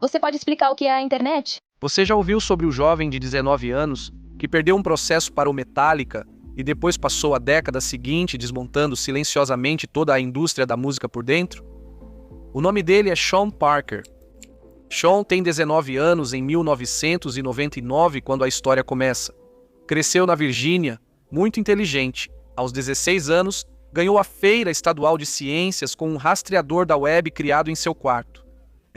Você pode explicar o que é a internet? Você já ouviu sobre o jovem de 19 anos que perdeu um processo para o Metallica e depois passou a década seguinte desmontando silenciosamente toda a indústria da música por dentro? O nome dele é Sean Parker. Sean tem 19 anos em 1999 quando a história começa. Cresceu na Virgínia, muito inteligente. Aos 16 anos, ganhou a Feira Estadual de Ciências com um rastreador da web criado em seu quarto.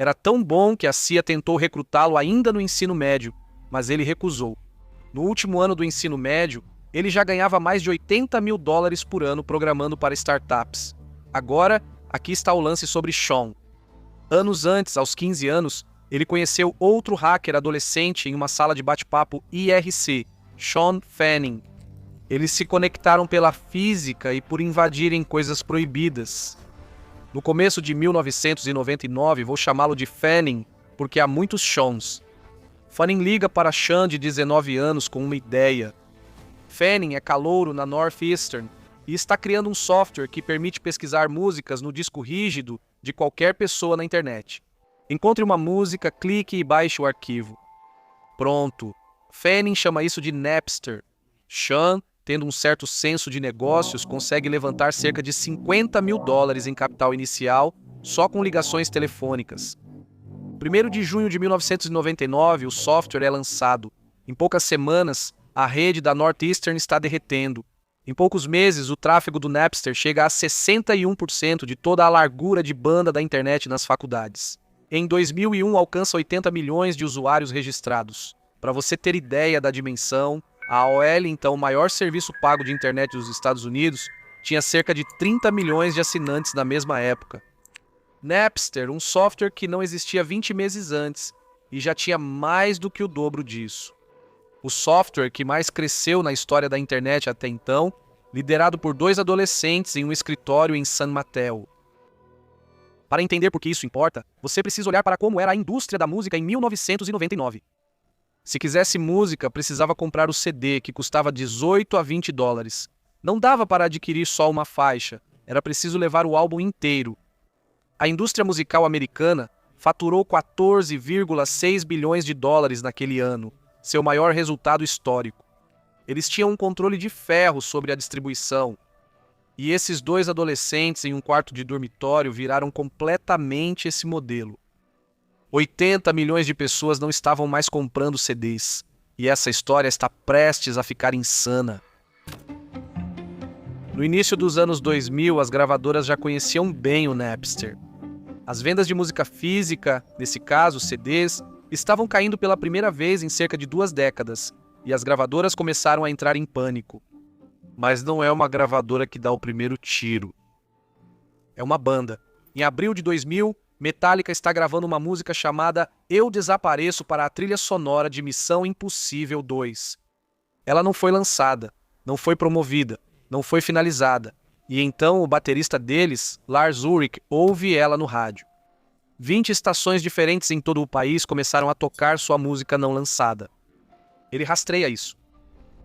Era tão bom que a CIA tentou recrutá-lo ainda no ensino médio, mas ele recusou. No último ano do ensino médio, ele já ganhava mais de $80 mil por ano programando para startups. Agora, aqui está o lance sobre Sean. Anos antes, aos 15 anos, ele conheceu outro hacker adolescente em uma sala de bate-papo IRC, Sean Fanning. Eles se conectaram pela física e por invadirem coisas proibidas. No começo de 1999, vou chamá-lo de Fanning, porque há muitos Seans. Fanning liga para Sean de 19 anos com uma ideia. Fanning é calouro na Northeastern e está criando um software que permite pesquisar músicas no disco rígido de qualquer pessoa na internet. Encontre uma música, clique e baixe o arquivo. Pronto. Fanning chama isso de Napster. Sean, tendo um certo senso de negócios, consegue levantar cerca de $50 mil em capital inicial só com ligações telefônicas. 1º de junho de 1999, o software é lançado. Em poucas semanas, a rede da Northeastern está derretendo. Em poucos meses, o tráfego do Napster chega a 61% de toda a largura de banda da internet nas faculdades. Em 2001, alcança 80 milhões de usuários registrados. Para você ter ideia da dimensão, a AOL, então o maior serviço pago de internet dos Estados Unidos, tinha cerca de 30 milhões de assinantes na mesma época. Napster, um software que não existia 20 meses antes, e já tinha mais do que o dobro disso. O software que mais cresceu na história da internet até então, liderado por 2 adolescentes em um escritório em San Mateo. Para entender por que isso importa, você precisa olhar para como era a indústria da música em 1999. Se quisesse música, precisava comprar o CD, que custava $18 a $20. Não dava para adquirir só uma faixa, era preciso levar o álbum inteiro. A indústria musical americana faturou $14,6 bilhões naquele ano, seu maior resultado histórico. Eles tinham um controle de ferro sobre a distribuição. E esses 2 adolescentes em um quarto de dormitório viraram completamente esse modelo. 80 milhões de pessoas não estavam mais comprando CDs. E essa história está prestes a ficar insana. No início dos anos 2000, as gravadoras já conheciam bem o Napster. As vendas de música física, nesse caso CDs, estavam caindo pela primeira vez em cerca de 2 décadas, e as gravadoras começaram a entrar em pânico. Mas não é uma gravadora que dá o primeiro tiro. É uma banda. Em abril de 2000, Metallica está gravando uma música chamada Eu Desapareço para a trilha sonora de Missão Impossível 2. Ela não foi lançada, não foi promovida, não foi finalizada, e então o baterista deles, Lars Ulrich, ouve ela no rádio. 20 estações diferentes em todo o país começaram a tocar sua música não lançada. Ele rastreia isso.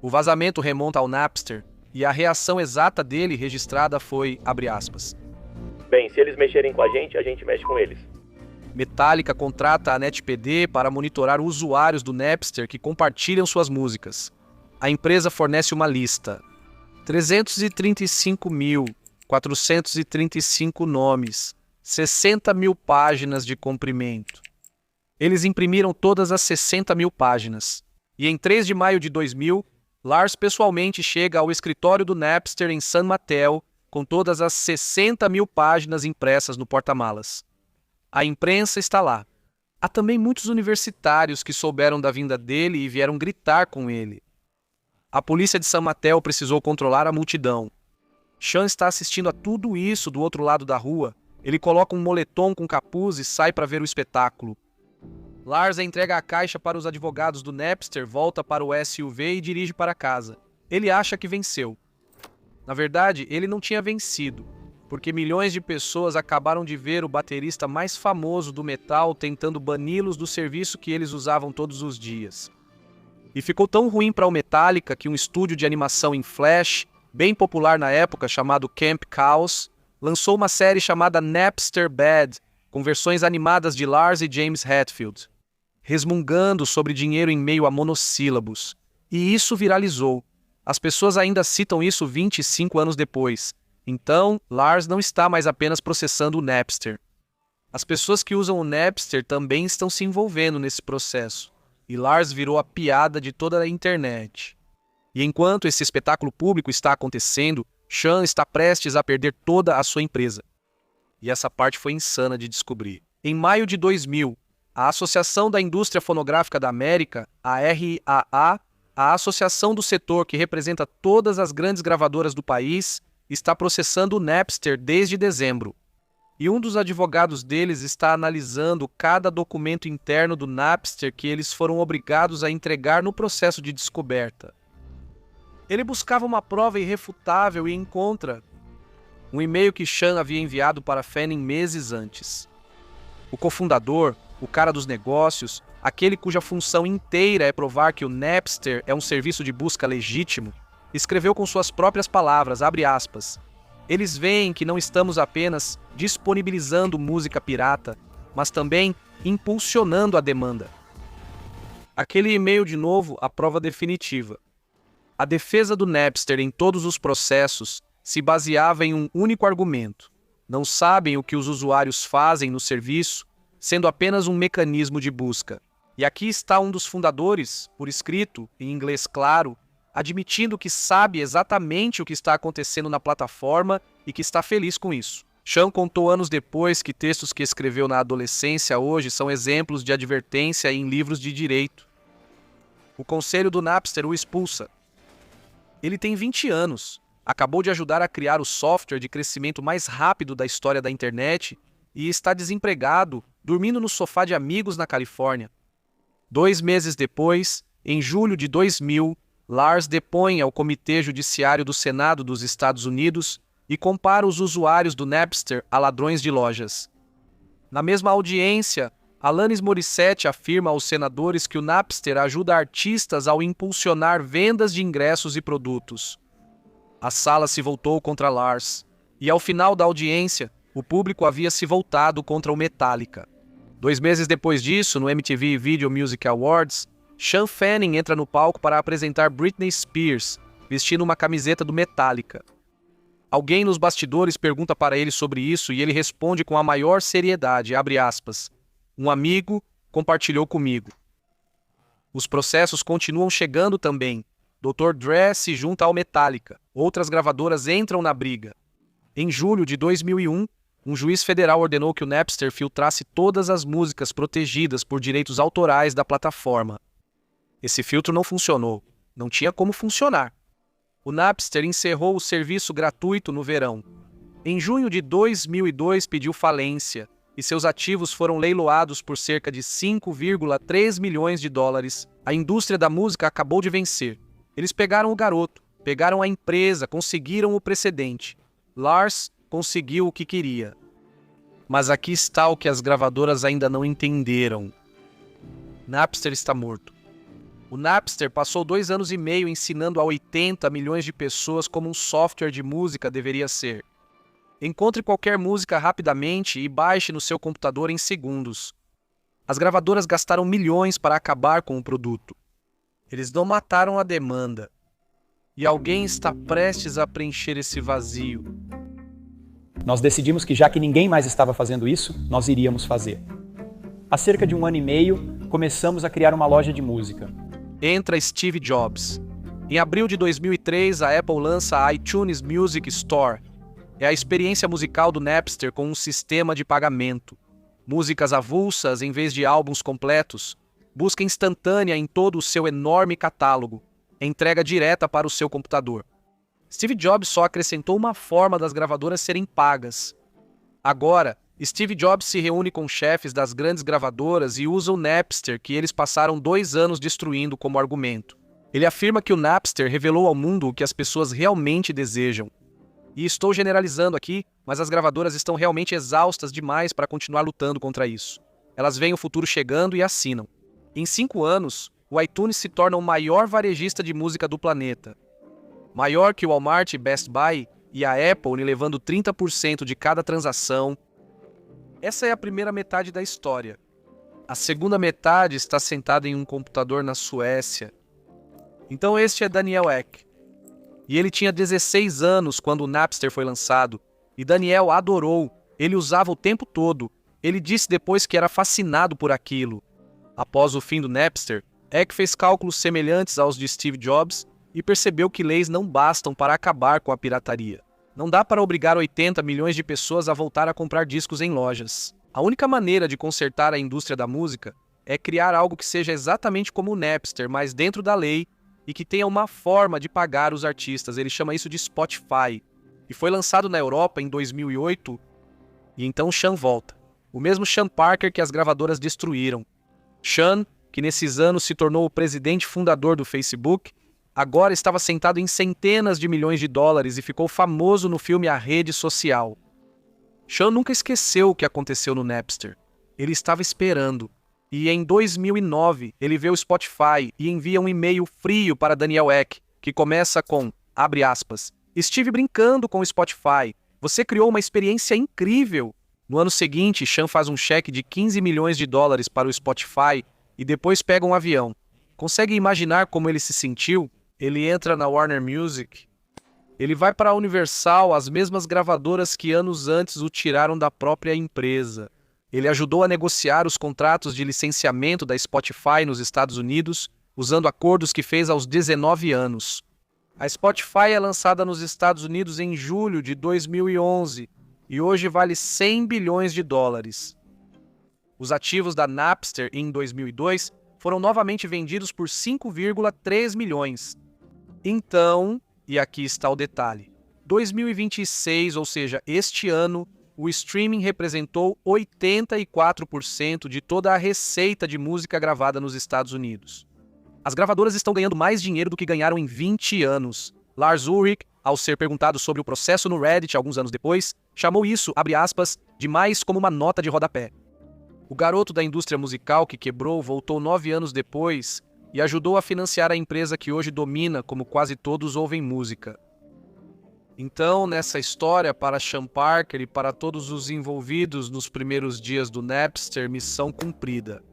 O vazamento remonta ao Napster, e a reação exata dele registrada foi, abre aspas, bem, se eles mexerem com a gente mexe com eles. Metallica contrata a NetPD para monitorar usuários do Napster que compartilham suas músicas. A empresa fornece uma lista. 335.435 nomes, 60 mil páginas de comprimento. Eles imprimiram todas as 60 mil páginas. E em 3 de maio de 2000, Lars pessoalmente chega ao escritório do Napster em San Mateo com todas as 60 mil páginas impressas no porta-malas. A imprensa está lá. Há também muitos universitários que souberam da vinda dele e vieram gritar com ele. A polícia de San Mateo precisou controlar a multidão. Sean está assistindo a tudo isso do outro lado da rua. Ele coloca um moletom com capuz e sai para ver o espetáculo. Lars entrega a caixa para os advogados do Napster, volta para o SUV e dirige para casa. Ele acha que venceu. Na verdade, ele não tinha vencido, porque milhões de pessoas acabaram de ver o baterista mais famoso do metal tentando bani-los do serviço que eles usavam todos os dias. E ficou tão ruim para o Metallica que um estúdio de animação em Flash, bem popular na época, chamado Camp Chaos, lançou uma série chamada Napster Bad, com versões animadas de Lars e James Hetfield, resmungando sobre dinheiro em meio a monossílabos. E isso viralizou. As pessoas ainda citam isso 25 anos depois. Então, Lars não está mais apenas processando o Napster. As pessoas que usam o Napster também estão se envolvendo nesse processo. E Lars virou a piada de toda a internet. E enquanto esse espetáculo público está acontecendo, Sean está prestes a perder toda a sua empresa. E essa parte foi insana de descobrir. Em maio de 2000, a Associação da Indústria Fonográfica da América, a RAA, a associação do setor que representa todas as grandes gravadoras do país, está processando o Napster desde dezembro. E um dos advogados deles está analisando cada documento interno do Napster que eles foram obrigados a entregar no processo de descoberta. Ele buscava uma prova irrefutável e encontra um e-mail que Sean havia enviado para Fanning meses antes. O cofundador, o cara dos negócios, aquele cuja função inteira é provar que o Napster é um serviço de busca legítimo, escreveu com suas próprias palavras, abre aspas, eles veem que não estamos apenas disponibilizando música pirata, mas também impulsionando a demanda. Aquele e-mail de novo, a prova definitiva. A defesa do Napster em todos os processos se baseava em um único argumento. Não sabem o que os usuários fazem no serviço, sendo apenas um mecanismo de busca. E aqui está um dos fundadores, por escrito, em inglês claro, admitindo que sabe exatamente o que está acontecendo na plataforma e que está feliz com isso. Sean contou anos depois que textos que escreveu na adolescência hoje são exemplos de advertência em livros de direito. O conselho do Napster o expulsa. Ele tem 20 anos, acabou de ajudar a criar o software de crescimento mais rápido da história da internet e está desempregado, dormindo no sofá de amigos na Califórnia. 2 meses depois, em julho de 2000, Lars depõe ao Comitê Judiciário do Senado dos Estados Unidos e compara os usuários do Napster a ladrões de lojas. Na mesma audiência, Alanis Morissette afirma aos senadores que o Napster ajuda artistas ao impulsionar vendas de ingressos e produtos. A sala se voltou contra Lars, e ao final da audiência, o público havia se voltado contra o Metallica. 2 meses depois disso, no MTV Video Music Awards, Sean Fanning entra no palco para apresentar Britney Spears, vestindo uma camiseta do Metallica. Alguém nos bastidores pergunta para ele sobre isso e ele responde com a maior seriedade, abre aspas, um amigo compartilhou comigo. Os processos continuam chegando também. Dr. Dre se junta ao Metallica. Outras gravadoras entram na briga. Em julho de 2001, um juiz federal ordenou que o Napster filtrasse todas as músicas protegidas por direitos autorais da plataforma. Esse filtro não funcionou. Não tinha como funcionar. O Napster encerrou o serviço gratuito no verão. Em junho de 2002 pediu falência e seus ativos foram leiloados por cerca de 5,3 milhões de dólares. A indústria da música acabou de vencer. Eles pegaram o garoto, pegaram a empresa, conseguiram o precedente. Lars conseguiu o que queria. Mas aqui está o que as gravadoras ainda não entenderam. Napster está morto. O Napster passou 2 anos e meio ensinando a 80 milhões de pessoas como um software de música deveria ser. Encontre qualquer música rapidamente e baixe no seu computador em segundos. As gravadoras gastaram milhões para acabar com o produto. Eles não mataram a demanda. E alguém está prestes a preencher esse vazio. Nós decidimos que, já que ninguém mais estava fazendo isso, nós iríamos fazer. Há cerca de 1 ano e meio, começamos a criar uma loja de música. Entra Steve Jobs. Em abril de 2003, a Apple lança a iTunes Music Store. É a experiência musical do Napster com um sistema de pagamento. Músicas avulsas em vez de álbuns completos. Busca instantânea em todo o seu enorme catálogo. Entrega direta para o seu computador. Steve Jobs só acrescentou uma forma das gravadoras serem pagas. Agora, Steve Jobs se reúne com chefes das grandes gravadoras e usa o Napster, que eles passaram 2 anos destruindo, como argumento. Ele afirma que o Napster revelou ao mundo o que as pessoas realmente desejam. E estou generalizando aqui, mas as gravadoras estão realmente exaustas demais para continuar lutando contra isso. Elas veem o futuro chegando e assinam. Em 5 anos, o iTunes se torna o maior varejista de música do planeta. Maior que o Walmart e Best Buy, e a Apple levando 30% de cada transação. Essa é a primeira metade da história. A segunda metade está sentada em um computador na Suécia. Então este é Daniel Ek. E ele tinha 16 anos quando o Napster foi lançado. E Daniel adorou. Ele usava o tempo todo. Ele disse depois que era fascinado por aquilo. Após o fim do Napster, Ek fez cálculos semelhantes aos de Steve Jobs e percebeu que leis não bastam para acabar com a pirataria. Não dá para obrigar 80 milhões de pessoas a voltar a comprar discos em lojas. A única maneira de consertar a indústria da música é criar algo que seja exatamente como o Napster, mas dentro da lei, e que tenha uma forma de pagar os artistas. Ele chama isso de Spotify. E foi lançado na Europa em 2008, e então Sean volta. O mesmo Sean Parker que as gravadoras destruíram. Sean, que nesses anos se tornou o presidente fundador do Facebook, agora estava sentado em centenas de milhões de dólares e ficou famoso no filme A Rede Social. Sean nunca esqueceu o que aconteceu no Napster. Ele estava esperando. E em 2009, ele vê o Spotify e envia um e-mail frio para Daniel Ek, que começa com, abre aspas, estive brincando com o Spotify. Você criou uma experiência incrível. No ano seguinte, Sean faz um cheque de 15 milhões de dólares para o Spotify e depois pega um avião. Consegue imaginar como ele se sentiu? Ele entra na Warner Music. Ele vai para a Universal, as mesmas gravadoras que anos antes o tiraram da própria empresa. Ele ajudou a negociar os contratos de licenciamento da Spotify nos Estados Unidos, usando acordos que fez aos 19 anos. A Spotify é lançada nos Estados Unidos em julho de 2011 e hoje vale 100 bilhões de dólares. Os ativos da Napster em 2002 foram novamente vendidos por 5,3 milhões. Então, e aqui está o detalhe, 2026, ou seja, este ano, o streaming representou 84% de toda a receita de música gravada nos Estados Unidos. As gravadoras estão ganhando mais dinheiro do que ganharam em 20 anos. Lars Ulrich, ao ser perguntado sobre o processo no Reddit alguns anos depois, chamou isso, abre aspas, de mais como uma nota de rodapé. O garoto da indústria musical que quebrou voltou 9 anos depois e ajudou a financiar a empresa que hoje domina como quase todos ouvem música. Então, nessa história, para Sean Parker e para todos os envolvidos nos primeiros dias do Napster, missão cumprida.